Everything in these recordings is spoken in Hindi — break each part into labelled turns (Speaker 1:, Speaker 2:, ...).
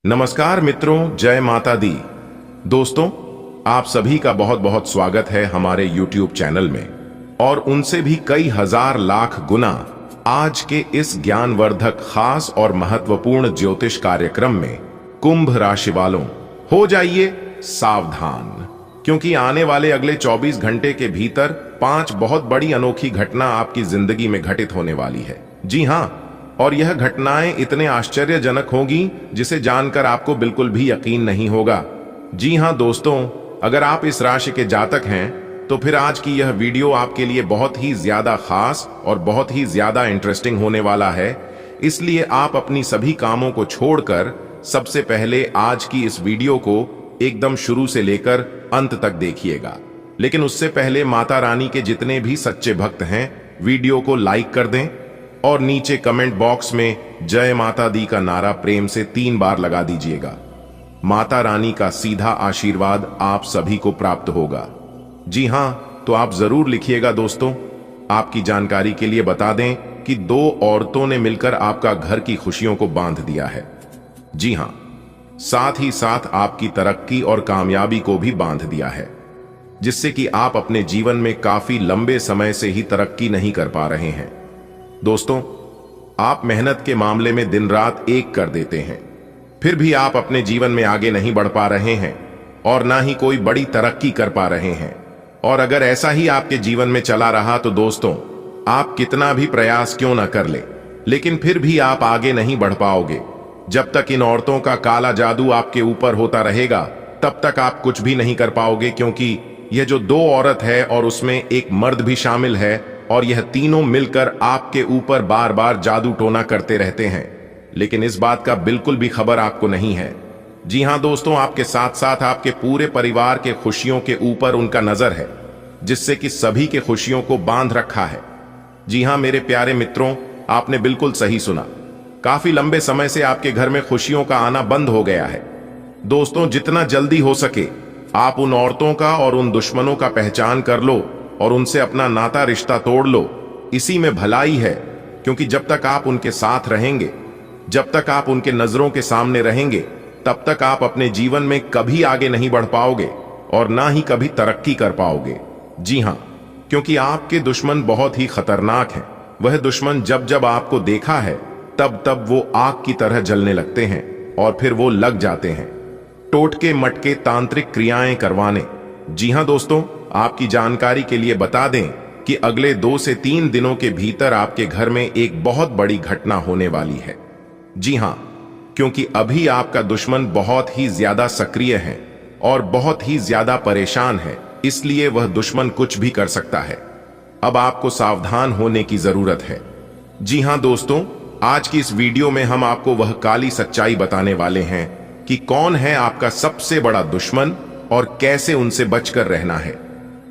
Speaker 1: नमस्कार मित्रों, जय माता दी। दोस्तों, आप सभी का बहुत बहुत स्वागत है हमारे YouTube चैनल में और उनसे भी कई हजार लाख गुना आज के इस ज्ञानवर्धक खास और महत्वपूर्ण ज्योतिष कार्यक्रम में कुंभ राशि वालों, हो जाइए सावधान, क्योंकि आने वाले अगले 24 घंटे के भीतर 5 बहुत बड़ी अनोखी घटना आपकी जिंदगी में घटित होने वाली है। जी हाँ, और यह घटनाएं इतने आश्चर्यजनक होंगी जिसे जानकर आपको बिल्कुल भी यकीन नहीं होगा। जी हां दोस्तों, अगर आप इस राशि के जातक हैं तो फिर आज की यह वीडियो आपके लिए बहुत ही ज्यादा खास और बहुत ही ज्यादा इंटरेस्टिंग होने वाला है। इसलिए आप अपनी सभी कामों को छोड़कर सबसे पहले आज की इस वीडियो को एकदम शुरू से लेकर अंत तक देखिएगा। लेकिन उससे पहले माता रानी के जितने भी सच्चे भक्त हैं, वीडियो को लाइक कर दें और नीचे कमेंट बॉक्स में जय माता दी का नारा प्रेम से 3 बार लगा दीजिएगा। माता रानी का सीधा आशीर्वाद आप सभी को प्राप्त होगा। जी हां, तो आप जरूर लिखिएगा। दोस्तों, आपकी जानकारी के लिए बता दें कि 2 औरतों ने मिलकर आपका घर की खुशियों को बांध दिया है। जी हां, साथ ही साथ आपकी तरक्की और कामयाबी को भी बांध दिया है, जिससे कि आप अपने जीवन में काफी लंबे समय से ही तरक्की नहीं कर पा रहे हैं। दोस्तों, आप मेहनत के मामले में दिन रात एक कर देते हैं, फिर भी आप अपने जीवन में आगे नहीं बढ़ पा रहे हैं और ना ही कोई बड़ी तरक्की कर पा रहे हैं। और अगर ऐसा ही आपके जीवन में चला रहा तो दोस्तों, आप कितना भी प्रयास क्यों ना कर ले, लेकिन फिर भी आप आगे नहीं बढ़ पाओगे। जब तक इन औरतों का काला जादू आपके ऊपर होता रहेगा, तब तक आप कुछ भी नहीं कर पाओगे, क्योंकि यह जो 2 औरत है और उसमें एक मर्द भी शामिल है, और यह तीनों मिलकर आपके ऊपर बार बार जादू टोना करते रहते हैं, लेकिन इस बात का बिल्कुल भी खबर आपको नहीं है। जी हां दोस्तों, आपके साथ साथ आपके पूरे परिवार के खुशियों के ऊपर उनका नजर है, जिससे कि सभी के खुशियों को बांध रखा है। जी हां मेरे प्यारे मित्रों, आपने बिल्कुल सही सुना। काफी लंबे समय से आपके घर में खुशियों का आना बंद हो गया है। दोस्तों, जितना जल्दी हो सके आप उन औरतों का और उन दुश्मनों का पहचान कर लो और उनसे अपना नाता रिश्ता तोड़ लो। इसी में भलाई है, क्योंकि जब तक आप उनके साथ रहेंगे, जब तक आप उनके नजरों के सामने रहेंगे, तब तक आप अपने जीवन में कभी आगे नहीं बढ़ पाओगे और ना ही कभी तरक्की कर पाओगे। जी हां, क्योंकि आपके दुश्मन बहुत ही खतरनाक हैं। वह दुश्मन जब जब आपको देखा है, तब तब वो आग की तरह जलने लगते हैं और फिर वो लग जाते हैं टोटके मटके तांत्रिक क्रियाएं करवाने। जी हां दोस्तों, आपकी जानकारी के लिए बता दें कि अगले 2 से 3 दिनों के भीतर आपके घर में एक बहुत बड़ी घटना होने वाली है। जी हां, क्योंकि अभी आपका दुश्मन बहुत ही ज्यादा सक्रिय है और बहुत ही ज्यादा परेशान है, इसलिए वह दुश्मन कुछ भी कर सकता है। अब आपको सावधान होने की जरूरत है। जी हां दोस्तों, आज की इस वीडियो में हम आपको वह काली सच्चाई बताने वाले हैं कि कौन है आपका सबसे बड़ा दुश्मन और कैसे उनसे बचकर रहना है।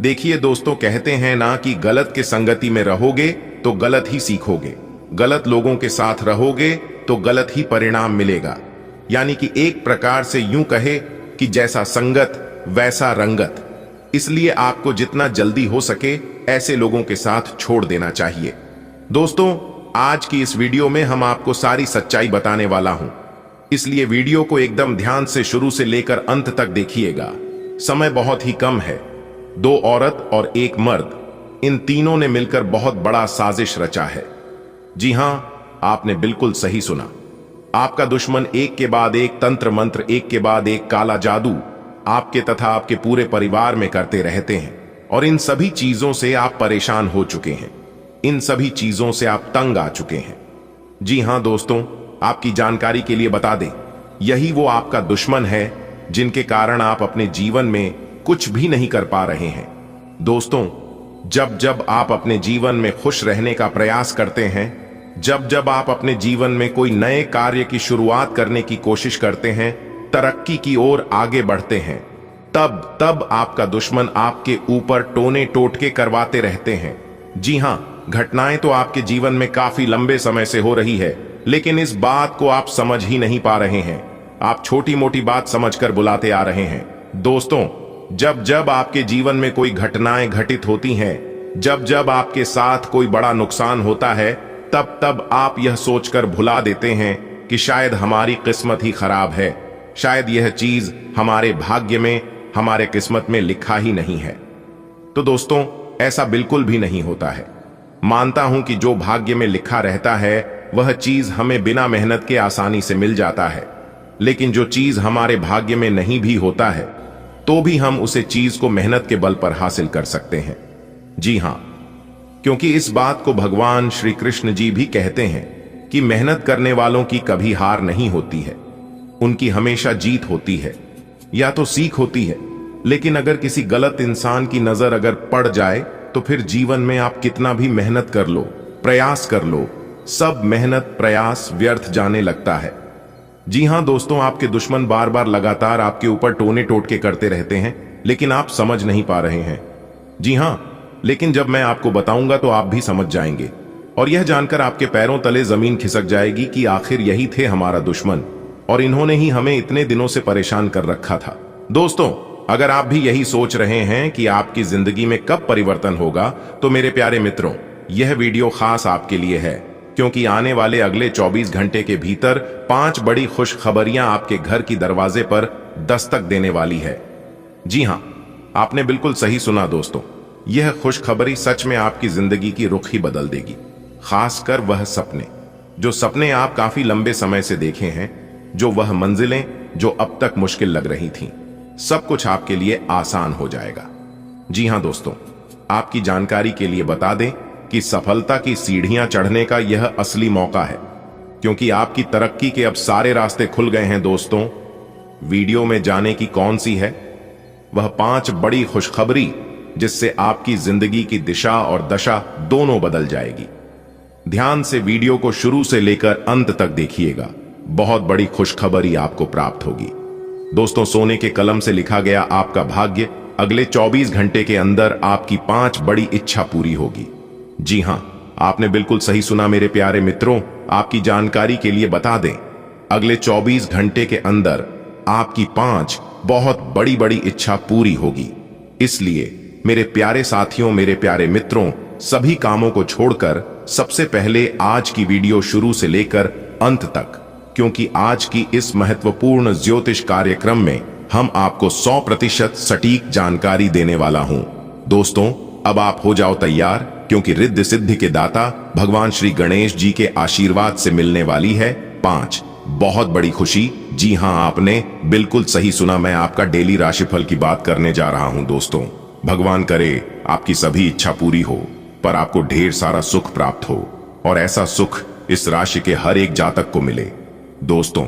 Speaker 1: देखिए दोस्तों, कहते हैं ना कि गलत के संगति में रहोगे तो गलत ही सीखोगे, गलत लोगों के साथ रहोगे तो गलत ही परिणाम मिलेगा। यानी कि एक प्रकार से यूं कहे कि जैसा संगत वैसा रंगत। इसलिए आपको जितना जल्दी हो सके ऐसे लोगों के साथ छोड़ देना चाहिए। दोस्तों, आज की इस वीडियो में हम आपको सारी सच्चाई बताने वाला हूं, इसलिए वीडियो को एकदम ध्यान से शुरू से लेकर अंत तक देखिएगा। समय बहुत ही कम है। 2 औरत और 1 मर्द, इन तीनों ने मिलकर बहुत बड़ा साजिश रचा है। जी हां, आपने बिल्कुल सही सुना। आपका दुश्मन एक के बाद एक तंत्र मंत्र, एक के बाद एक काला जादू आपके तथा आपके पूरे परिवार में करते रहते हैं, और इन सभी चीजों से आप परेशान हो चुके हैं, इन सभी चीजों से आप तंग आ चुके हैं। जी हां दोस्तों, आपकी जानकारी के लिए बता दें, यही वो आपका दुश्मन है जिनके कारण आप अपने जीवन में कुछ भी नहीं कर पा रहे हैं। दोस्तों, जब जब आप अपने जीवन में खुश रहने का प्रयास करते हैं, जब जब आप अपने जीवन में कोई नए कार्य की शुरुआत करने की कोशिश करते हैं, तरक्की की ओर आगे बढ़ते हैं, तब तब आपका दुश्मन आपके ऊपर टोने टोटके करवाते रहते हैं। जी हां, घटनाएं तो आपके जीवन में काफी लंबे समय से हो रही है, लेकिन इस बात को आप समझ ही नहीं पा रहे हैं। आप छोटी मोटी बात समझकर बुलाते आ रहे हैं। दोस्तों, जब जब आपके जीवन में कोई घटनाएं घटित होती हैं, जब जब आपके साथ कोई बड़ा नुकसान होता है, तब तब आप यह सोचकर भुला देते हैं कि शायद हमारी किस्मत ही खराब है, शायद यह चीज हमारे भाग्य में, हमारे किस्मत में लिखा ही नहीं है। तो दोस्तों, ऐसा बिल्कुल भी नहीं होता है। मानता हूं कि जो भाग्य में लिखा रहता है वह चीज हमें बिना मेहनत के आसानी से मिल जाता है, लेकिन जो चीज हमारे भाग्य में नहीं भी होता है तो भी हम उसे चीज को मेहनत के बल पर हासिल कर सकते हैं। जी हां, क्योंकि इस बात को भगवान श्री कृष्ण जी भी कहते हैं कि मेहनत करने वालों की कभी हार नहीं होती है, उनकी हमेशा जीत होती है या तो सीख होती है। लेकिन अगर किसी गलत इंसान की नजर अगर पड़ जाए तो फिर जीवन में आप कितना भी मेहनत कर लो, प्रयास कर लो, सब मेहनत प्रयास व्यर्थ जाने लगता है। जी हां दोस्तों, आपके दुश्मन बार बार लगातार आपके ऊपर टोने टोटके करते रहते हैं, लेकिन आप समझ नहीं पा रहे हैं। जी हां, लेकिन जब मैं आपको बताऊंगा तो आप भी समझ जाएंगे और यह जानकर आपके पैरों तले जमीन खिसक जाएगी कि आखिर यही थे हमारा दुश्मन और इन्होंने ही हमें इतने दिनों से परेशान कर रखा था। दोस्तों, अगर आप भी यही सोच रहे हैं कि आपकी जिंदगी में कब परिवर्तन होगा, तो मेरे प्यारे मित्रों, यह वीडियो खास आपके लिए है, क्योंकि आने वाले अगले 24 घंटे के भीतर 5 बड़ी खुशखबरियां आपके घर की दरवाजे पर दस्तक देने वाली है। जी हां, आपने बिल्कुल सही सुना दोस्तों, यह खुशखबरी सच में आपकी जिंदगी की रुख ही बदल देगी। खासकर वह सपने, जो सपने आप काफी लंबे समय से देखे हैं, जो वह मंजिलें जो अब तक मुश्किल लग रही थीं, सब कुछ आपके लिए आसान हो जाएगा। जी हां दोस्तों, आपकी जानकारी के लिए बता दें कि सफलता की सीढ़ियां चढ़ने का यह असली मौका है, क्योंकि आपकी तरक्की के अब सारे रास्ते खुल गए हैं। दोस्तों, वीडियो में जाने की कौन सी है वह 5 बड़ी खुशखबरी जिससे आपकी जिंदगी की दिशा और दशा दोनों बदल जाएगी। ध्यान से वीडियो को शुरू से लेकर अंत तक देखिएगा, बहुत बड़ी खुशखबरी आपको प्राप्त होगी। दोस्तों, सोने के कलम से लिखा गया आपका भाग्य, अगले 24 घंटे के अंदर आपकी 5 बड़ी इच्छा पूरी होगी। जी हां, आपने बिल्कुल सही सुना मेरे प्यारे मित्रों। आपकी जानकारी के लिए बता दें, अगले 24 घंटे के अंदर आपकी 5 बहुत बड़ी बड़ी इच्छा पूरी होगी। इसलिए मेरे प्यारे साथियों, मेरे प्यारे मित्रों, सभी कामों को छोड़कर सबसे पहले आज की वीडियो शुरू से लेकर अंत तक, क्योंकि आज की इस महत्वपूर्ण ज्योतिष कार्यक्रम में हम आपको 100% सटीक जानकारी देने वाला हूं। दोस्तों, अब आप हो जाओ तैयार, क्योंकि रिद्धि सिद्धि के दाता भगवान श्री गणेश जी के आशीर्वाद से मिलने वाली है 5 बहुत बड़ी खुशी। जी हां, आपने बिल्कुल सही सुना, मैं आपका डेली राशिफल की बात करने जा रहा हूं। दोस्तों, भगवान करे आपकी सभी इच्छा पूरी हो, पर आपको ढेर सारा सुख प्राप्त हो और ऐसा सुख इस राशि के हर एक जातक को मिले। दोस्तों,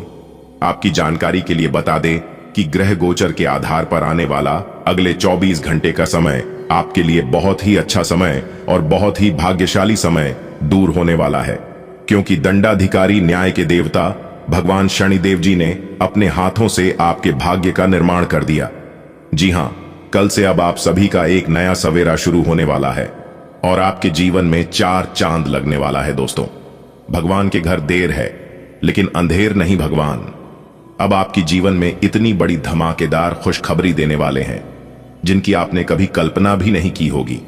Speaker 1: आपकी जानकारी के लिए बता दें कि ग्रह गोचर के आधार पर आने वाला अगले 24 घंटे का समय आपके लिए बहुत ही अच्छा समय और बहुत ही भाग्यशाली समय दूर होने वाला है, क्योंकि दंडाधिकारी न्याय के देवता भगवान शनिदेव जी ने अपने हाथों से आपके भाग्य का निर्माण कर दिया। जी हां, कल से अब आप सभी का एक नया सवेरा शुरू होने वाला है और आपके जीवन में 4 चांद लगने वाला है। दोस्तों, भगवान के घर देर है लेकिन अंधेर नहीं। भगवान अब आपकी जीवन में इतनी बड़ी धमाकेदार खुशखबरी देने वाले हैं जिनकी आपने कभी कल्पना भी नहीं की होगी।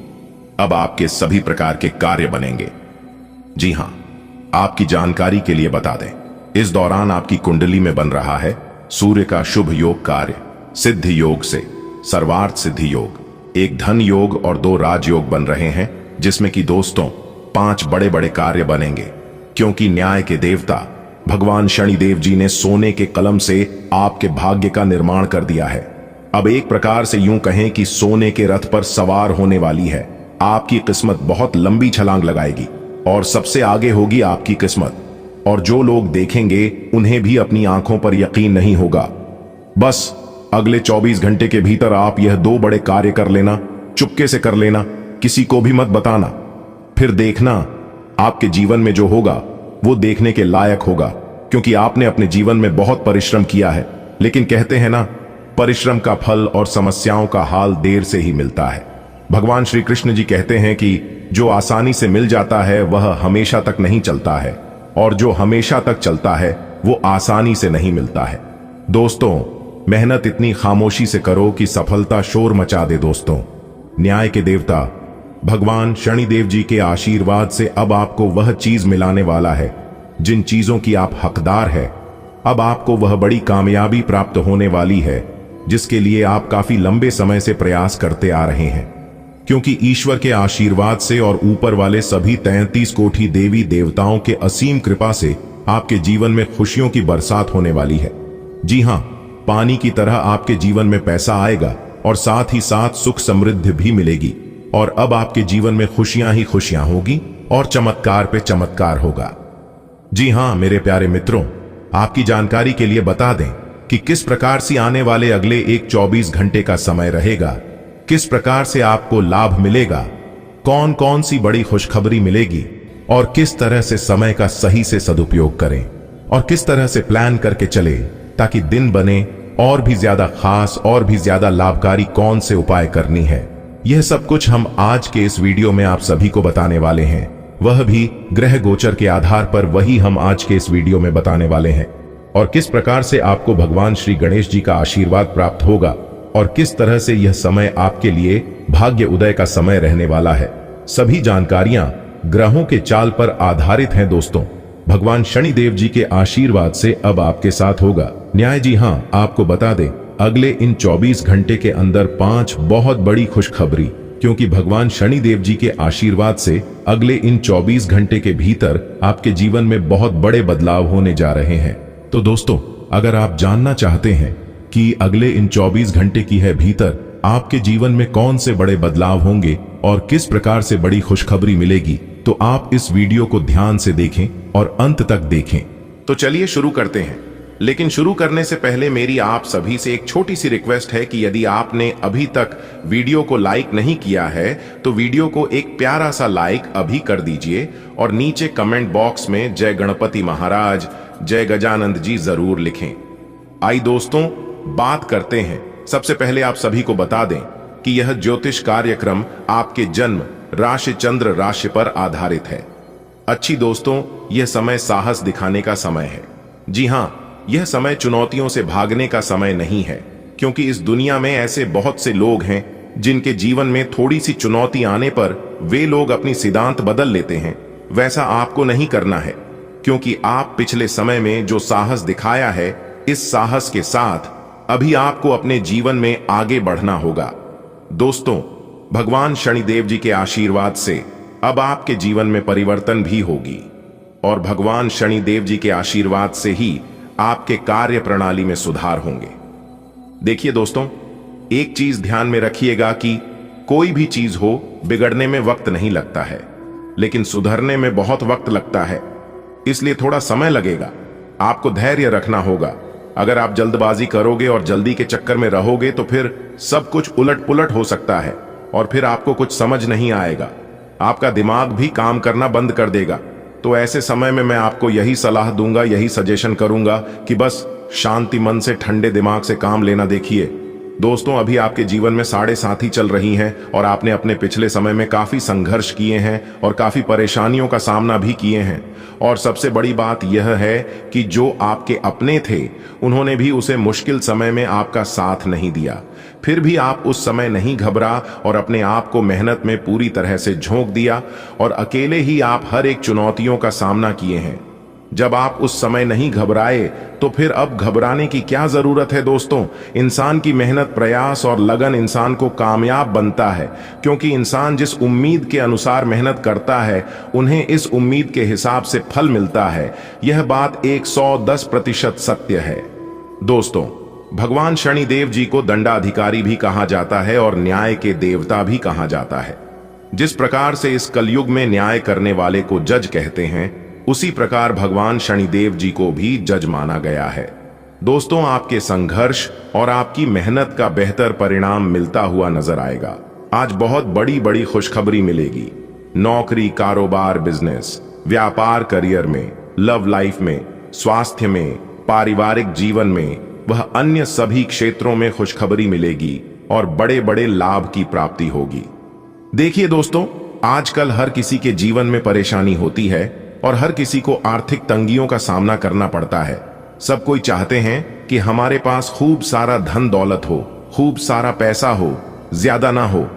Speaker 1: अब आपके सभी प्रकार के कार्य बनेंगे। जी हां, आपकी जानकारी के लिए बता दें, इस दौरान आपकी कुंडली में बन रहा है सूर्य का शुभ योग कार्य, सिद्धि योग से सर्वार्थ सिद्धि योग, एक धन योग और 2 राजयोग बन रहे हैं, जिसमें कि दोस्तों 5 बड़े बड़े कार्य बनेंगे, क्योंकि न्याय के देवता भगवान शनिदेव जी ने सोने के कलम से आपके भाग्य का निर्माण कर दिया है। अब एक प्रकार से यूं कहें कि सोने के रथ पर सवार होने वाली है। आपकी किस्मत बहुत लंबी छलांग लगाएगी और सबसे आगे होगी आपकी किस्मत, और जो लोग देखेंगे उन्हें भी अपनी आंखों पर यकीन नहीं होगा। बस अगले 24 घंटे के भीतर आप यह 2 बड़े कार्य कर लेना, चुपके से कर लेना, किसी को भी मत बताना। फिर देखना आपके जीवन में जो होगा वो देखने के लायक होगा, क्योंकि आपने अपने जीवन में बहुत परिश्रम किया है। लेकिन कहते हैं ना, परिश्रम का फल और समस्याओं का हाल देर से ही मिलता है। भगवान श्री कृष्ण जी कहते हैं कि जो आसानी से मिल जाता है वह हमेशा तक नहीं चलता है, और जो हमेशा तक चलता है वो आसानी से नहीं मिलता है। दोस्तों, मेहनत इतनी खामोशी से करो कि सफलता शोर मचा दे। दोस्तों, न्याय के देवता भगवान शनिदेव जी के आशीर्वाद से अब आपको वह चीज मिलाने वाला है जिन चीजों की आप हकदार है, अब आपको वह बड़ी कामयाबी प्राप्त होने वाली है जिसके लिए आप काफी लंबे समय से प्रयास करते आ रहे हैं। क्योंकि ईश्वर के आशीर्वाद से और ऊपर वाले सभी 33 कोटि देवी देवताओं के असीम कृपा से आपके जीवन में खुशियों की बरसात होने वाली है। जी हां, पानी की तरह आपके जीवन में पैसा आएगा और साथ ही साथ सुख समृद्धि भी मिलेगी, और अब आपके जीवन में खुशियां ही खुशियां होगी और चमत्कार पे चमत्कार होगा। जी हां मेरे प्यारे मित्रों, आपकी जानकारी के लिए बता दें कि किस प्रकार से आने वाले अगले 24 घंटे का समय रहेगा, किस प्रकार से आपको लाभ मिलेगा, कौन कौन सी बड़ी खुशखबरी मिलेगी और किस तरह से समय का सही से सदुपयोग करें और किस तरह से प्लान करके चले ताकि दिन बने और भी ज्यादा खास और भी ज्यादा लाभकारी कौन से उपाय करनी है। यह सब कुछ हम आज के इस वीडियो में आप सभी को बताने वाले हैं, वह भी ग्रह गोचर के आधार पर वही हम आज के इस वीडियो में बताने वाले हैं। और किस प्रकार से आपको भगवान श्री गणेश जी का आशीर्वाद प्राप्त होगा और किस तरह से यह समय आपके लिए भाग्य उदय का समय रहने वाला है। सभी जानकारियां ग्रहों के चाल पर आधारित हैं दोस्तों। भगवान शनिदेव जी के आशीर्वाद से अब आपके साथ होगा न्याय। जी हां, आपको बता दें अगले इन 24 घंटे के अंदर 5 बहुत बड़ी खुशखबरी, क्योंकि भगवान शनिदेव जी के आशीर्वाद से अगले इन 24 घंटे के भीतर आपके जीवन में बहुत बड़े बदलाव होने जा रहे हैं। तो दोस्तों, अगर आप जानना चाहते हैं कि अगले इन 24 घंटे की है भीतर आपके जीवन में कौन से बड़े बदलाव होंगे और किस प्रकार से बड़ी खुशखबरी मिलेगी, तो आप इस वीडियो को ध्यान से देखें और अंत तक देखें। तो चलिए शुरू करते हैं। लेकिन शुरू करने से पहले मेरी आप सभी से एक छोटी सी रिक्वेस्ट है कि यदि आपने अभी तक वीडियो को लाइक नहीं किया है तो वीडियो को एक प्यारा सा लाइक अभी कर दीजिए और नीचे कमेंट बॉक्स में जय गणपति महाराज, जय गजानंद जी जरूर लिखें। आई दोस्तों, बात करते हैं। सबसे पहले आप सभी को बता दें कि यह ज्योतिष कार्यक्रम आपके जन्म राशि चंद्र राशि पर आधारित है। अच्छी दोस्तों, यह समय साहस दिखाने का समय है। जी हां, यह समय चुनौतियों से भागने का समय नहीं है, क्योंकि इस दुनिया में ऐसे बहुत से लोग हैं जिनके जीवन में थोड़ी सी चुनौती आने पर वे लोग अपनी सिद्धांत बदल लेते हैं। वैसा आपको नहीं करना है, क्योंकि आप पिछले समय में जो साहस दिखाया है, इस साहस के साथ अभी आपको अपने जीवन में आगे बढ़ना होगा। दोस्तों, भगवान शनिदेव जी के आशीर्वाद से अब आपके जीवन में परिवर्तन भी होगी और भगवान शनिदेव जी के आशीर्वाद से ही आपके कार्य प्रणाली में सुधार होंगे। देखिए दोस्तों, एक चीज ध्यान में रखिएगा कि कोई भी चीज हो, बिगड़ने में वक्त नहीं लगता है, लेकिन सुधरने में बहुत वक्त लगता है। इसलिए थोड़ा समय लगेगा, आपको धैर्य रखना होगा। अगर आप जल्दबाजी करोगे और जल्दी के चक्कर में रहोगे तो फिर सब कुछ उलट पुलट हो सकता है और फिर आपको कुछ समझ नहीं आएगा, आपका दिमाग भी काम करना बंद कर देगा। तो ऐसे समय में मैं आपको यही सलाह दूंगा, यही सजेशन करूंगा कि बस शांति मन से ठंडे दिमाग से काम लेना। देखिए दोस्तों, अभी आपके जीवन में 7.5 चल रही हैं और आपने अपने पिछले समय में काफी संघर्ष किए हैं और काफी परेशानियों का सामना भी किए हैं। और सबसे बड़ी बात यह है कि जो आपके अपने थे उन्होंने भी उसे मुश्किल समय में आपका साथ नहीं दिया। फिर भी आप उस समय नहीं घबरा और अपने आप को मेहनत में पूरी तरह से झोंक दिया और अकेले ही आप हर एक चुनौतियों का सामना किए हैं। जब आप उस समय नहीं घबराए तो फिर अब घबराने की क्या जरूरत है दोस्तों। इंसान की मेहनत, प्रयास और लगन इंसान को कामयाब बनता है, क्योंकि इंसान जिस उम्मीद के अनुसार मेहनत करता है उन्हें इस उम्मीद के हिसाब से फल मिलता है। यह बात 110% सत्य है। दोस्तों, भगवान शनिदेव जी को दंडाधिकारी भी कहा जाता है और न्याय के देवता भी कहा जाता है। जिस प्रकार से इस कलयुग में न्याय करने वाले को जज कहते हैं, उसी प्रकार भगवान शनिदेव जी को भी जज माना गया है। दोस्तों, आपके संघर्ष और आपकी मेहनत का बेहतर परिणाम मिलता हुआ नजर आएगा। आज बहुत बड़ी बड़ी खुशखबरी मिलेगी। नौकरी, कारोबार, बिजनेस, व्यापार, करियर में, लव लाइफ में, स्वास्थ्य में, पारिवारिक जीवन में, वह अन्य सभी क्षेत्रों में खुशखबरी मिलेगी और बड़े बड़े लाभ की प्राप्ति होगी। देखिए दोस्तों, आजकल हर किसी के जीवन में परेशानी होती है और हर किसी को आर्थिक तंगियों का सामना करना पड़ता है। सब कोई चाहते हैं कि हमारे पास खूब सारा धन दौलत हो, खूब सारा पैसा हो, ज्यादा ना हो,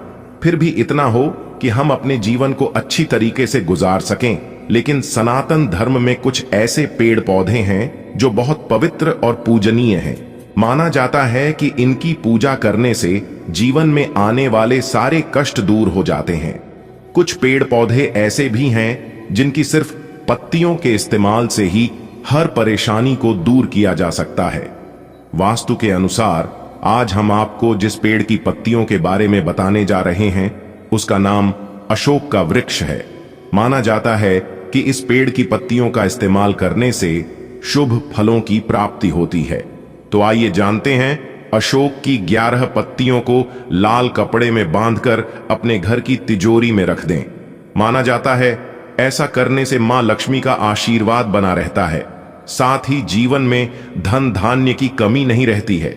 Speaker 1: फिर भी इतना हो कि हम अपने जीवन को अच्छी तरीके से गुजार सकें। लेकिन सनातन धर्म में कुछ ऐसे पेड़ पौधे हैं जो बहुत पवित्र और पूजनीय हैं। माना जाता है कि इनकी पूजा करने से जीवन में आने वाले सारे कष्ट दूर हो जाते हैं। कुछ पेड़ पौधे ऐसे भी हैं जिनकी सिर्फ पत्तियों के इस्तेमाल से ही हर परेशानी को दूर किया जा सकता है। वास्तु के अनुसार आज हम आपको जिस पेड़ की पत्तियों के बारे में बताने जा रहे हैं उसका नाम अशोक का वृक्ष है। माना जाता है कि इस पेड़ की पत्तियों का इस्तेमाल करने से शुभ फलों की प्राप्ति होती है। तो आइए जानते हैं अशोक की 11 पत्तियों को लाल कपड़े में बांधकर अपने घर की तिजोरी में रख दें। माना जाता है ऐसा करने से मां लक्ष्मी का आशीर्वाद बना रहता है, साथ ही जीवन में धन धान्य की कमी नहीं रहती है।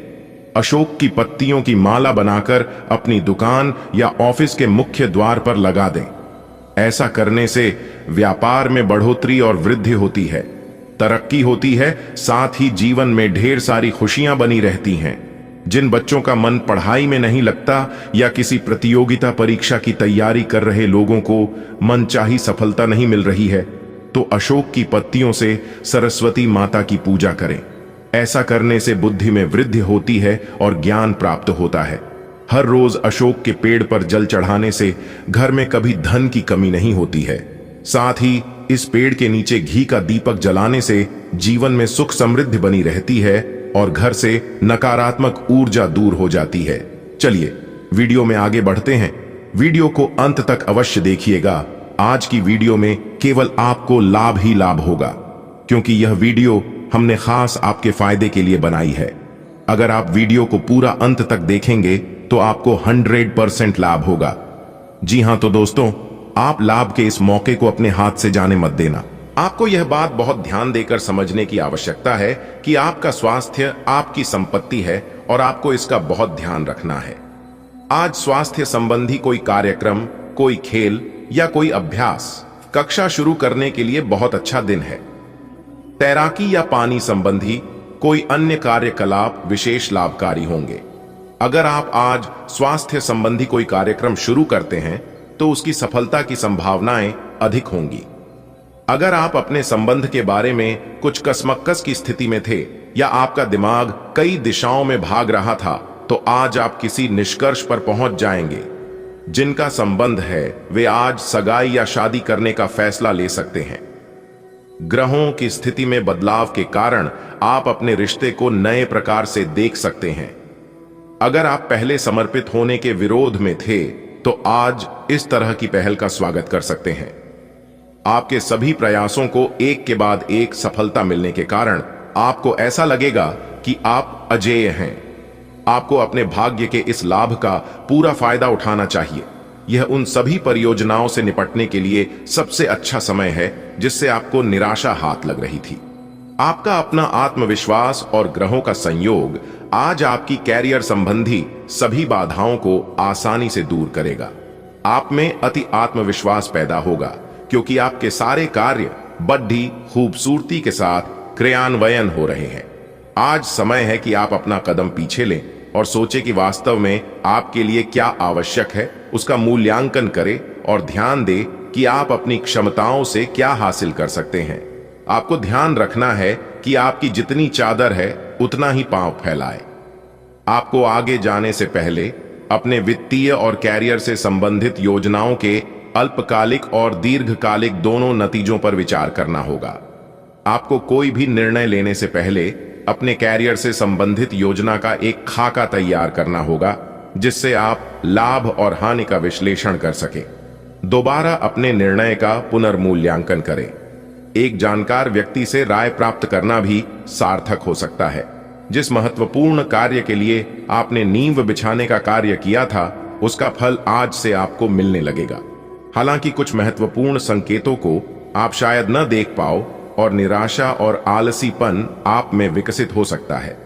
Speaker 1: अशोक की पत्तियों की माला बनाकर अपनी दुकान या ऑफिस के मुख्य द्वार पर लगा दें। ऐसा करने से व्यापार में बढ़ोतरी और वृद्धि होती है, तरक्की होती है, साथ ही जीवन में ढेर सारी खुशियां बनी रहती हैं। जिन बच्चों का मन पढ़ाई में नहीं लगता या किसी प्रतियोगिता परीक्षा की तैयारी कर रहे लोगों को मनचाही सफलता नहीं मिल रही है, तो अशोक की पत्तियों से सरस्वती माता की पूजा करें। ऐसा करने से बुद्धि में वृद्धि होती है और ज्ञान प्राप्त होता है। हर रोज अशोक के पेड़ पर जल चढ़ाने से घर में कभी धन की कमी नहीं होती है। साथ ही इस पेड़ के नीचे घी का दीपक जलाने से जीवन में सुख समृद्धि बनी रहती है और घर से नकारात्मक ऊर्जा दूर हो जाती है। चलिए वीडियो में आगे बढ़ते हैं। वीडियो को अंत तक अवश्य देखिएगा। आज की वीडियो में केवल आपको लाभ ही लाभ होगा, क्योंकि यह वीडियो हमने खास आपके फायदे के लिए बनाई है। अगर आप वीडियो को पूरा अंत तक देखेंगे तो आपको 100% लाभ होगा। जी हां, तो दोस्तों, आप लाभ के इस मौके को अपने हाथ से जाने मत देना। आपको यह बात बहुत ध्यान देकर समझने की आवश्यकता है कि आपका स्वास्थ्य आपकी संपत्ति है और आपको इसका बहुत ध्यान रखना है। आज स्वास्थ्य संबंधी कोई कार्यक्रम, कोई खेल या कोई अभ्यास कक्षा शुरू करने के लिए बहुत अच्छा दिन है। तैराकी या पानी संबंधी कोई अन्य कार्यकलाप विशेष लाभकारी होंगे। अगर आप आज स्वास्थ्य संबंधी कोई कार्यक्रम शुरू करते हैं तो उसकी सफलता की संभावनाएं अधिक होंगी। अगर आप अपने संबंध के बारे में कुछ कसमक्कस की स्थिति में थे या आपका दिमाग कई दिशाओं में भाग रहा था, तो आज आप किसी निष्कर्ष पर पहुंच जाएंगे। जिनका संबंध है वे आज सगाई या शादी करने का फैसला ले सकते हैं। ग्रहों की स्थिति में बदलाव के कारण आप अपने रिश्ते को नए प्रकार से देख सकते हैं। अगर आप पहले समर्पित होने के विरोध में थे तो आज इस तरह की पहल का स्वागत कर सकते हैं। आपके सभी प्रयासों को एक के बाद एक सफलता मिलने के कारण आपको ऐसा लगेगा कि आप अजेय हैं। आपको अपने भाग्य के इस लाभ का पूरा फायदा उठाना चाहिए। यह उन सभी परियोजनाओं से निपटने के लिए सबसे अच्छा समय है जिससे आपको निराशा हाथ लग रही थी। आपका अपना आत्मविश्वास और ग्रहों का संयोग आज आपकी कैरियर संबंधी सभी बाधाओं को आसानी से दूर करेगा। आप में अति आत्मविश्वास पैदा होगा, क्योंकि आपके सारे कार्य बड़ी खूबसूरती के साथ क्रियान्वयन हो रहे हैं। आज समय है कि आप अपना कदम पीछे लें और सोचें कि वास्तव में आपके लिए क्या आवश्यक है, उसका मूल्यांकन करें और ध्यान दें कि आप अपनी क्षमताओं से क्या हासिल कर सकते हैं। आपको ध्यान रखना है कि आपकी जितनी चादर है उतना ही पांव फैलाए। आपको आगे जाने से पहले अपने वित्तीय और कैरियर से संबंधित योजनाओं के अल्पकालिक और दीर्घकालिक दोनों नतीजों पर विचार करना होगा। आपको कोई भी निर्णय लेने से पहले अपने कैरियर से संबंधित योजना का एक खाका तैयार करना होगा, जिससे आप लाभ और हानि का विश्लेषण कर सकें। दोबारा अपने निर्णय का पुनर्मूल्यांकन करें। एक जानकार व्यक्ति से राय प्राप्त करना भी सार्थक हो सकता है। जिस महत्वपूर्ण कार्य के लिए आपने नींव बिछाने का कार्य किया था, उसका फल आज से आपको मिलने लगेगा। हालांकि कुछ महत्वपूर्ण संकेतों को आप शायद न देख पाओ और निराशा और आलसीपन आप में विकसित हो सकता है।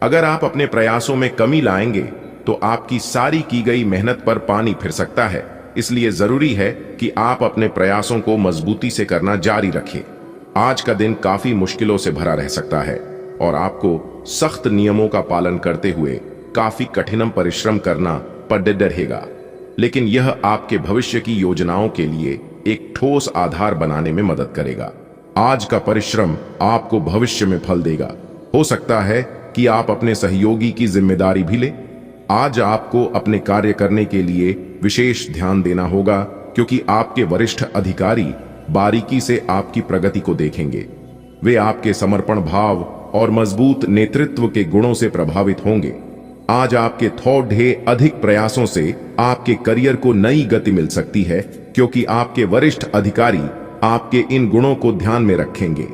Speaker 1: अगर आप अपने प्रयासों में कमी लाएंगे तो आपकी सारी की गई मेहनत पर पानी फिर सकता है। इसलिए जरूरी है कि आप अपने प्रयासों को मजबूती से करना जारी रखें। आज का दिन काफी मुश्किलों से भरा रह सकता है और आपको सख्त नियमों का पालन करते हुए काफी कठिन परिश्रम करना पड़ रहेगा, लेकिन यह आपके भविष्य की योजनाओं के लिए एक ठोस आधार बनाने में मदद करेगा। आज का परिश्रम आपको भविष्य में फल देगा। हो सकता है कि आप अपने सहयोगी की जिम्मेदारी भी लें। आज आपको अपने कार्य करने के लिए विशेष ध्यान देना होगा, क्योंकि आपके वरिष्ठ अधिकारी बारीकी से आपकी प्रगति को देखेंगे। वे आपके समर्पण भाव और मजबूत नेतृत्व के गुणों से प्रभावित होंगे। आज आपके थोड़े अधिक प्रयासों से आपके करियर को नई गति मिल सकती है, क्योंकि आपके वरिष्ठ अधिकारी आपके इन गुणों को ध्यान में रखेंगे।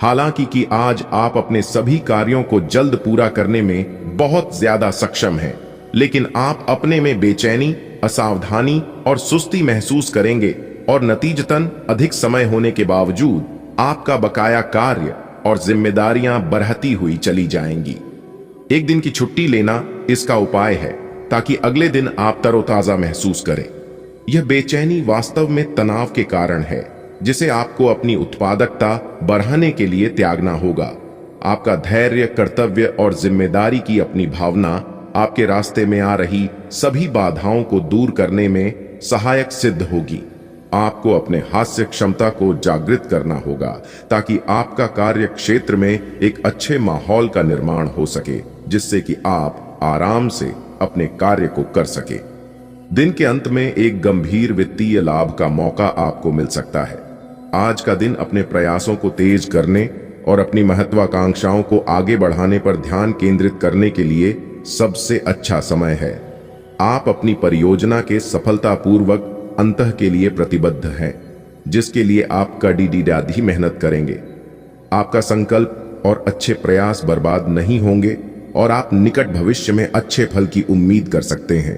Speaker 1: हालांकि कि आज आप अपने सभी कार्यों को जल्द पूरा करने में बहुत ज्यादा सक्षम हैं, लेकिन आप अपने में बेचैनी, असावधानी और सुस्ती महसूस करेंगे और नतीजतन अधिक समय होने के बावजूद आपका बकाया कार्य और जिम्मेदारियां बढ़ती हुई चली जाएंगी। एक दिन की छुट्टी लेना इसका उपाय है, ताकि अगले दिन आप तरोताजा महसूस करें। यह बेचैनी वास्तव में तनाव के कारण है, जिसे आपको अपनी उत्पादकता बढ़ाने के लिए त्यागना होगा। आपका धैर्य, कर्तव्य और जिम्मेदारी की अपनी भावना आपके रास्ते में आ रही सभी बाधाओं को दूर करने में सहायक सिद्ध होगी। आपको अपने हास्य क्षमता को जागृत करना होगा, ताकि आपका कार्य क्षेत्र में एक अच्छे माहौल का निर्माण हो सके, जिससे कि आप आराम से अपने कार्य को कर सके। दिन के अंत में एक गंभीर वित्तीय लाभ का मौका आपको मिल सकता है। आज का दिन अपने प्रयासों को तेज करने और अपनी महत्वाकांक्षाओं को आगे बढ़ाने पर ध्यान केंद्रित करने के लिए सबसे अच्छा समय है। आप अपनी परियोजना के सफलतापूर्वक अंत के लिए प्रतिबद्ध हैं, जिसके लिए आप कड़ी मेहनत करेंगे। आपका संकल्प और अच्छे प्रयास बर्बाद नहीं होंगे और आप निकट भविष्य में अच्छे फल की उम्मीद कर सकते हैं।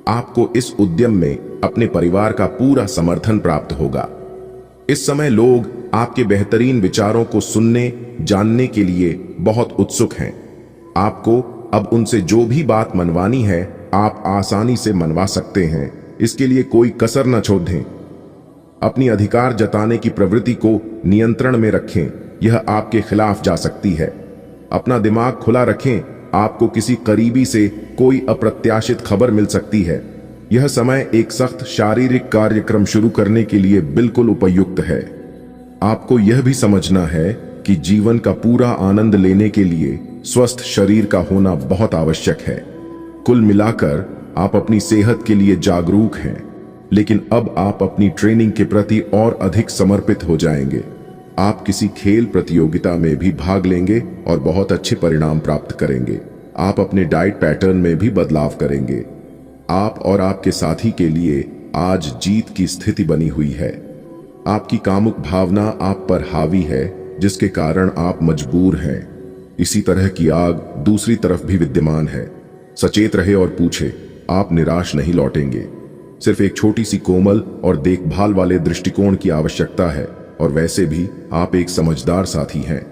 Speaker 1: आपको इस उद्यम में अपने परिवार का पूरा समर्थन प्राप्त होगा। इस समय लोग आपके बेहतरीन विचारों को सुनने, जानने के लिए बहुत उत्सुक हैं। आपको अब उनसे जो भी बात मनवानी है, आप आसानी से मनवा सकते हैं। इसके लिए कोई कसर न छोड़ें। अपनी अधिकार जताने की प्रवृत्ति को नियंत्रण में रखें, यह आपके खिलाफ जा सकती है। अपना दिमाग खुला रखें, आपको किसी करीबी से कोई अप्रत्याशित खबर मिल सकती है। यह समय एक सख्त शारीरिक कार्यक्रम शुरू करने के लिए बिल्कुल उपयुक्त है। आपको यह भी समझना है कि जीवन का पूरा आनंद लेने के लिए स्वस्थ शरीर का होना बहुत आवश्यक है। कुल मिलाकर आप अपनी सेहत के लिए जागरूक हैं, लेकिन अब आप अपनी ट्रेनिंग के प्रति और अधिक समर्पित हो जाएंगे। आप किसी खेल प्रतियोगिता में भी भाग लेंगे और बहुत अच्छे परिणाम प्राप्त करेंगे। आप अपने डाइट पैटर्न में भी बदलाव करेंगे। आप और आपके साथी के लिए आज जीत की स्थिति बनी हुई है। आपकी कामुक भावना आप पर हावी है, जिसके कारण आप मजबूर हैं। इसी तरह की आग दूसरी तरफ भी विद्यमान है। सचेत रहे और पूछे, आप निराश नहीं लौटेंगे। सिर्फ एक छोटी सी कोमल और देखभाल वाले दृष्टिकोण की आवश्यकता है, और वैसे भी आप एक समझदार साथी हैं।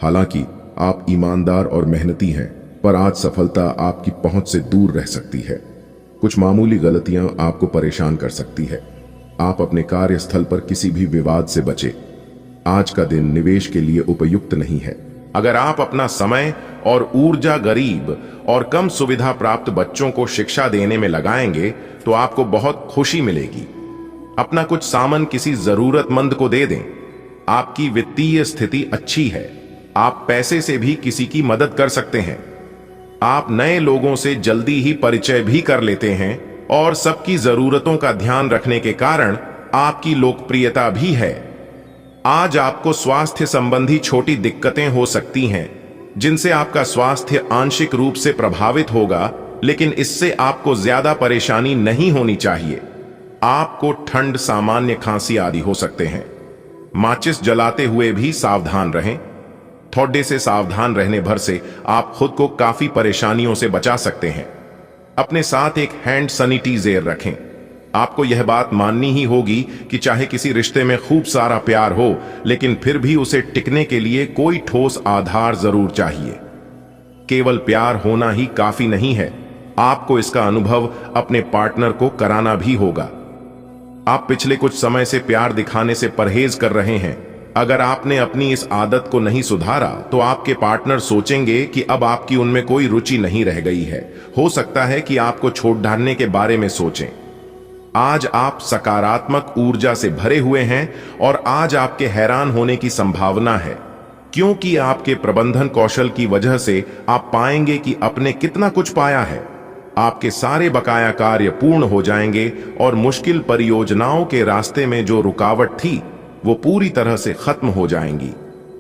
Speaker 1: हालांकि आप ईमानदार और मेहनती हैं, पर आज सफलता आपकी पहुंच से दूर रह सकती है। कुछ मामूली गलतियां आपको परेशान कर सकती है। आप अपने कार्यस्थल पर किसी भी विवाद से बचें। आज का दिन निवेश के लिए उपयुक्त नहीं है। अगर आप अपना समय और ऊर्जा गरीब और कम सुविधा प्राप्त बच्चों को शिक्षा देने में लगाएंगे, तो आपको बहुत खुशी मिलेगी। अपना कुछ सामान किसी जरूरतमंद को दे दें। आपकी वित्तीय स्थिति अच्छी है। आप पैसे से भी किसी की मदद कर सकते हैं। आप नए लोगों से जल्दी ही परिचय भी कर लेते हैं और सबकी जरूरतों का ध्यान रखने के कारण आपकी लोकप्रियता भी है। आज आपको स्वास्थ्य संबंधी छोटी दिक्कतें हो सकती हैं, जिनसे आपका स्वास्थ्य आंशिक रूप से प्रभावित होगा, लेकिन इससे आपको ज्यादा परेशानी नहीं होनी चाहिए। आपको ठंड, सामान्य खांसी आदि हो सकते हैं। माचिस जलाते हुए भी सावधान रहें। थोड़े से सावधान रहने भर से आप खुद को काफी परेशानियों से बचा सकते हैं। अपने साथ एक हैंड सैनिटाइजर रखें। आपको यह बात माननी ही होगी कि चाहे किसी रिश्ते में खूब सारा प्यार हो, लेकिन फिर भी उसे टिकने के लिए कोई ठोस आधार जरूर चाहिए। केवल प्यार होना ही काफी नहीं है, आपको इसका अनुभव अपने पार्टनर को कराना भी होगा। आप पिछले कुछ समय से प्यार दिखाने से परहेज कर रहे हैं। अगर आपने अपनी इस आदत को नहीं सुधारा, तो आपके पार्टनर सोचेंगे कि अब आपकी उनमें कोई रुचि नहीं रह गई है। हो सकता है कि आपको छोड़ डालने के बारे में सोचें। आज आप सकारात्मक ऊर्जा से भरे हुए हैं और आज आपके हैरान होने की संभावना है, क्योंकि आपके प्रबंधन कौशल की वजह से आप पाएंगे कि आपने कितना कुछ पाया है। आपके सारे बकाया कार्य पूर्ण हो जाएंगे और मुश्किल परियोजनाओं के रास्ते में जो रुकावट थी वो पूरी तरह से खत्म हो जाएंगी।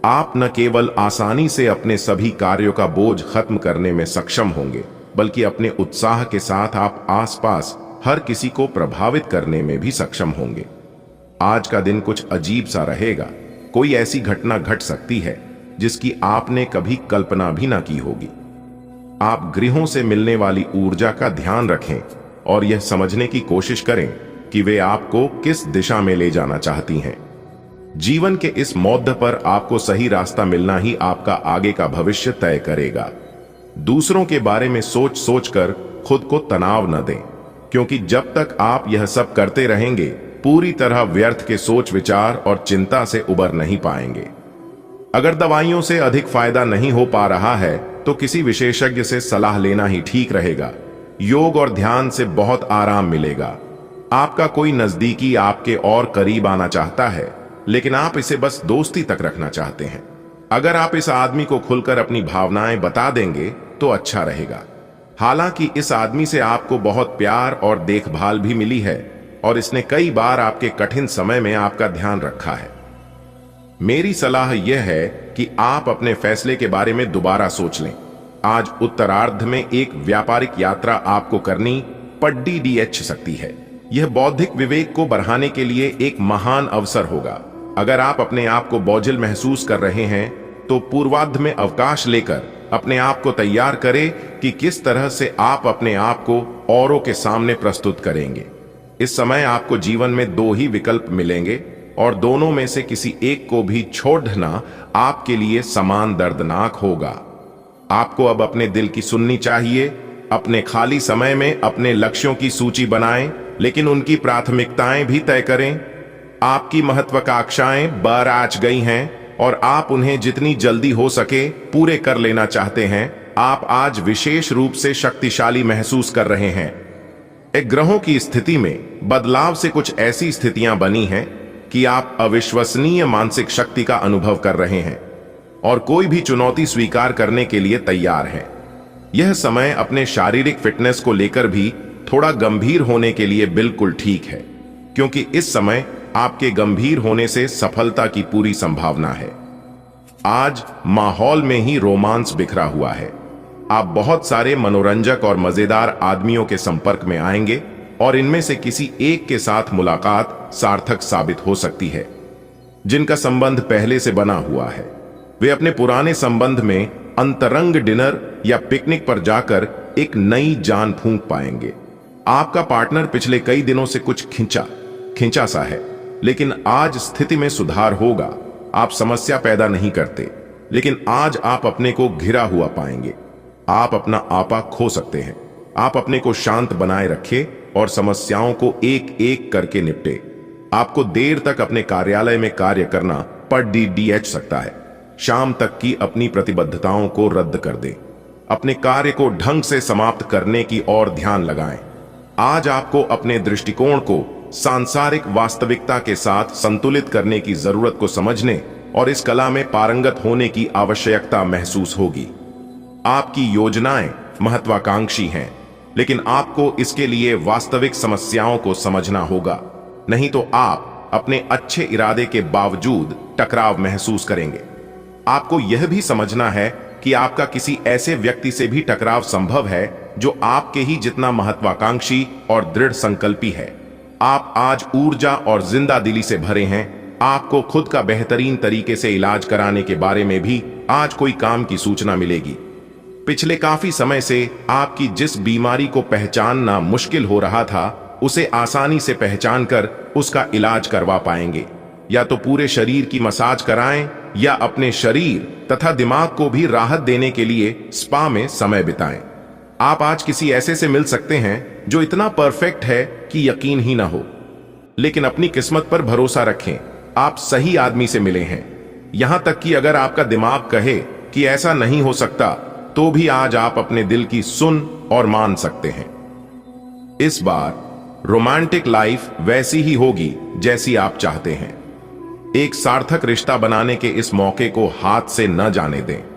Speaker 1: आप न केवल आसानी से अपने सभी कार्यों का बोझ खत्म करने में सक्षम होंगे, बल्कि अपने उत्साह के साथ आप आसपास हर किसी को प्रभावित करने में भी सक्षम होंगे। आज का दिन कुछ अजीब सा रहेगा। कोई ऐसी घटना घट सकती है जिसकी आपने कभी कल्पना भी ना की होगी। आप ग्रहों से मिलने वाली ऊर्जा का ध्यान रखें और यह समझने की कोशिश करें कि वे आपको किस दिशा में ले जाना चाहती हैं। जीवन के इस मोड़ पर आपको सही रास्ता मिलना ही आपका आगे का भविष्य तय करेगा। दूसरों के बारे में सोच सोचकर खुद को तनाव न दें, क्योंकि जब तक आप यह सब करते रहेंगे पूरी तरह व्यर्थ के सोच विचार और चिंता से उबर नहीं पाएंगे। अगर दवाइयों से अधिक फायदा नहीं हो पा रहा है तो किसी विशेषज्ञ से सलाह लेना ही ठीक रहेगा। योग और ध्यान से बहुत आराम मिलेगा। आपका कोई नजदीकी आपके और करीब आना चाहता है, लेकिन आप इसे बस दोस्ती तक रखना चाहते हैं। अगर आप इस आदमी को खुलकर अपनी भावनाएं बता देंगे तो अच्छा रहेगा। हालांकि इस आदमी से आपको बहुत प्यार और देखभाल भी मिली है और इसने कई बार आपके कठिन समय में आपका ध्यान रखा है। मेरी सलाह यह है कि आप अपने फैसले के बारे में दोबारा सोच लें। आज उत्तरार्ध में एक व्यापारिक यात्रा आपको करनी पड़ सकती है। यह बौद्धिक विवेक को बढ़ाने के लिए एक महान अवसर होगा। अगर आप अपने आप को बोझिल महसूस कर रहे हैं तो पूर्वार्ध में अवकाश लेकर अपने आप को तैयार करें कि किस तरह से आप अपने आप को औरों के सामने प्रस्तुत करेंगे। इस समय आपको जीवन में दो ही विकल्प मिलेंगे और दोनों में से किसी एक को भी छोड़ना आपके लिए समान दर्दनाक होगा। आपको अब अपने दिल की सुननी चाहिए। अपने खाली समय में अपने लक्ष्यों की सूची बनाएं, लेकिन उनकी प्राथमिकताएं भी तय करें। आपकी महत्वाकांक्षाएं बराच गई हैं और आप उन्हें जितनी जल्दी हो सके पूरे कर लेना चाहते हैं। आप आज विशेष रूप से शक्तिशाली महसूस कर रहे हैं। एक ग्रहों की स्थिति में बदलाव से कुछ ऐसी स्थितियां बनी हैं कि आप अविश्वसनीय मानसिक शक्ति का अनुभव कर रहे हैं और कोई भी चुनौती स्वीकार करने के लिए तैयार है। यह समय अपने शारीरिक फिटनेस को लेकर भी थोड़ा गंभीर होने के लिए बिल्कुल ठीक है, क्योंकि इस समय आपके गंभीर होने से सफलता की पूरी संभावना है। आज माहौल में ही रोमांस बिखरा हुआ है। आप बहुत सारे मनोरंजक और मजेदार आदमियों के संपर्क में आएंगे और इनमें से किसी एक के साथ मुलाकात सार्थक साबित हो सकती है। जिनका संबंध पहले से बना हुआ है वे अपने पुराने संबंध में अंतरंग डिनर या पिकनिक पर जाकर एक नई जान फूंक पाएंगे। आपका पार्टनर पिछले कई दिनों से कुछ खिंचा सा है, लेकिन आज स्थिति में सुधार होगा। आप समस्या पैदा नहीं करते, लेकिन आज आप अपने को घिरा हुआ पाएंगे। आप अपना आपा खो सकते हैं। आप अपने को शांत बनाए रखें और समस्याओं को एक एक करके निपटे। आपको देर तक अपने कार्यालय में कार्य करना पड़ सकता है। शाम तक की अपनी प्रतिबद्धताओं को रद्द कर दें। अपने कार्य को ढंग से समाप्त करने की ओर ध्यान लगाएं। आज आपको अपने दृष्टिकोण को सांसारिक वास्तविकता के साथ संतुलित करने की जरूरत को समझने और इस कला में पारंगत होने की आवश्यकता महसूस होगी। आपकी योजनाएं महत्वाकांक्षी हैं, लेकिन आपको इसके लिए वास्तविक समस्याओं को समझना होगा, नहीं तो आप अपने अच्छे इरादे के बावजूद टकराव महसूस करेंगे। आपको यह भी समझना है कि आपका किसी ऐसे व्यक्ति से भी टकराव संभव है जो आपके ही जितना महत्वाकांक्षी और दृढ़ संकल्पी है। आप आज ऊर्जा और जिंदा दिली से भरे हैं। आपको खुद का बेहतरीन तरीके से इलाज कराने के बारे में भी आज कोई काम की सूचना मिलेगी। पिछले काफी समय से आपकी जिस बीमारी को पहचानना मुश्किल हो रहा था, उसे आसानी से पहचान कर उसका इलाज करवा पाएंगे। या तो पूरे शरीर की मसाज कराएं या अपने शरीर तथा दिमाग को भी राहत देने के लिए स्पा में समय बिताएं। आप आज किसी ऐसे से मिल सकते हैं जो इतना परफेक्ट है कि यकीन ही ना हो, लेकिन अपनी किस्मत पर भरोसा रखें। आप सही आदमी से मिले हैं। यहां तक कि अगर आपका दिमाग कहे कि ऐसा नहीं हो सकता, तो भी आज आप अपने दिल की सुन और मान सकते हैं। इस बार रोमांटिक लाइफ वैसी ही होगी जैसी आप चाहते हैं। एक सार्थक रिश्ता बनाने के इस मौके को हाथ से न जाने दें।